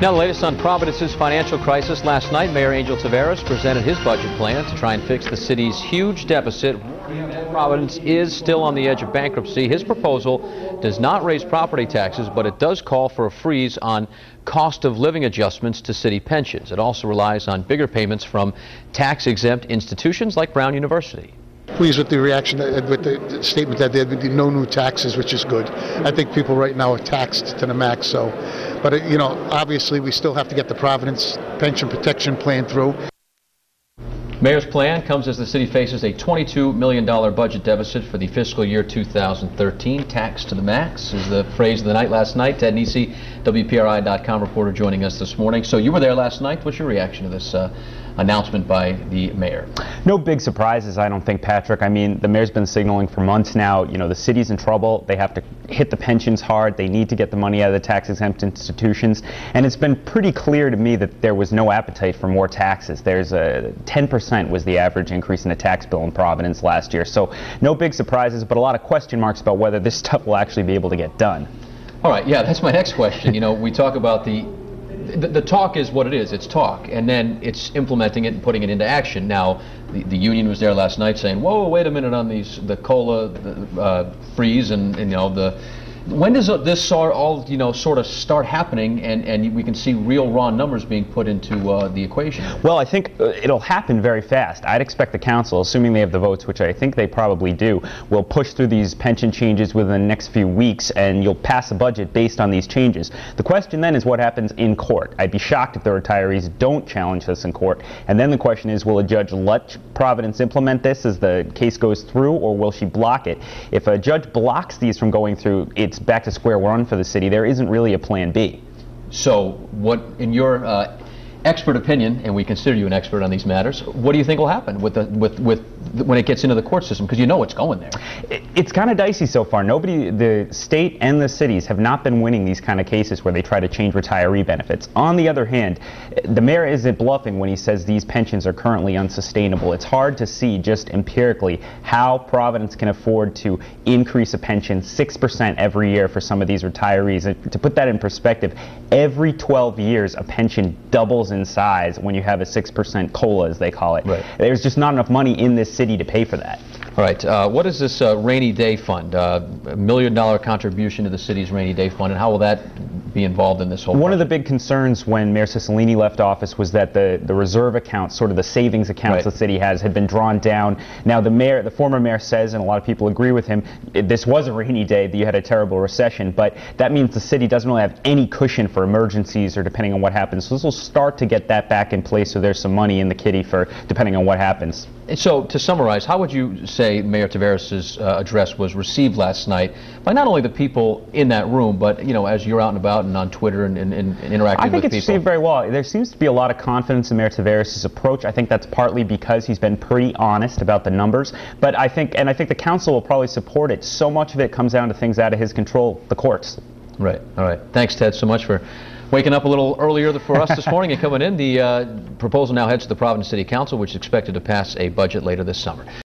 Now, the latest on Providence's financial crisis. Last night, Mayor Angel Taveras presented his budget plan to try and fix the city's huge deficit. Providence is still on the edge of bankruptcy. His proposal does not raise property taxes, but it does call for a freeze on cost of living adjustments to city pensions. It also relies on bigger payments from tax-exempt institutions like Brown University. Pleased with the reaction, with the statement that there would be no new taxes, which is good. I think people right now are taxed to the max. So, but you know, obviously we still have to get the Providence pension protection plan through. Mayor's plan comes as the city faces a $22 million budget deficit for the fiscal year 2013. Tax to the max is the phrase of the night last night. Ted Nesi, WPRI.com reporter, joining us this morning. So you were there last night. What's your reaction to this announcement by the mayor? No big surprises, I don't think, Patrick. I mean, the mayor's been signaling for months now, you know, the city's in trouble. They have to hit the pensions hard. They need to get the money out of the tax-exempt institutions. And it's been pretty clear to me that there was no appetite for more taxes. There's a 10% was the average increase in the tax bill in Providence last year. So no big surprises, but a lot of question marks about whether this stuff will actually be able to get done. All right, yeah, that's my next question. You know, we talk about the talk is what it is. It's talk, and then it's implementing it and putting it into action. Now, the union was there last night saying, "Whoa, wait a minute on the COLA freeze," and you know, when does this all sort of start happening, and we can see real raw numbers being put into the equation? Well, I think it'll happen very fast. I'd expect the council, assuming they have the votes, which I think they probably do, will push through these pension changes within the next few weeks, and you'll pass a budget based on these changes. The question then is what happens in court. I'd be shocked if the retirees don't challenge this in court. And then the question is, will a judge let Providence implement this as the case goes through, or will she block it? If a judge blocks these from going through, it's back to square one for the city. There isn't really a plan B. So what, in your expert opinion, and we consider you an expert on these matters, what do you think will happen with when it gets into the court system? Because you know it's going there. It's kind of dicey so far. The state and the cities have not been winning these kind of cases where they try to change retiree benefits. On the other hand, the mayor isn't bluffing when he says these pensions are currently unsustainable. It's hard to see just empirically how Providence can afford to increase a pension 6% every year for some of these retirees. And to put that in perspective, every 12 years a pension doubles in size when you have a 6% COLA, as they call it. Right. There's just not enough money in this city to pay for that. All right. What is this rainy day fund? $1 million contribution to the city's rainy day fund, and how will that be involved in this whole One project? of the big concerns when Mayor Cicilline left office was that the reserve accounts, sort of the savings accounts the city has, had been drawn down. Now the former mayor says, and a lot of people agree with him, this was a rainy day, that you had a terrible recession, but that means the city doesn't really have any cushion for emergencies or depending on what happens. So this will start to get that back in place, so there's some money in the kitty for depending on what happens. So to summarize, how would you say Mayor Taveras' address was received last night by not only the people in that room, but you know, as you're out and about and on Twitter and interacting with people? I think it's received very well. There seems to be a lot of confidence in Mayor Taveras' approach. I think that's partly because he's been pretty honest about the numbers, but I think the council will probably support it. So much of it comes down to things out of his control, the courts. Right. All right. Thanks, Ted, so much for waking up a little earlier for us this morning and coming in. The proposal now heads to the Providence City Council, which is expected to pass a budget later this summer.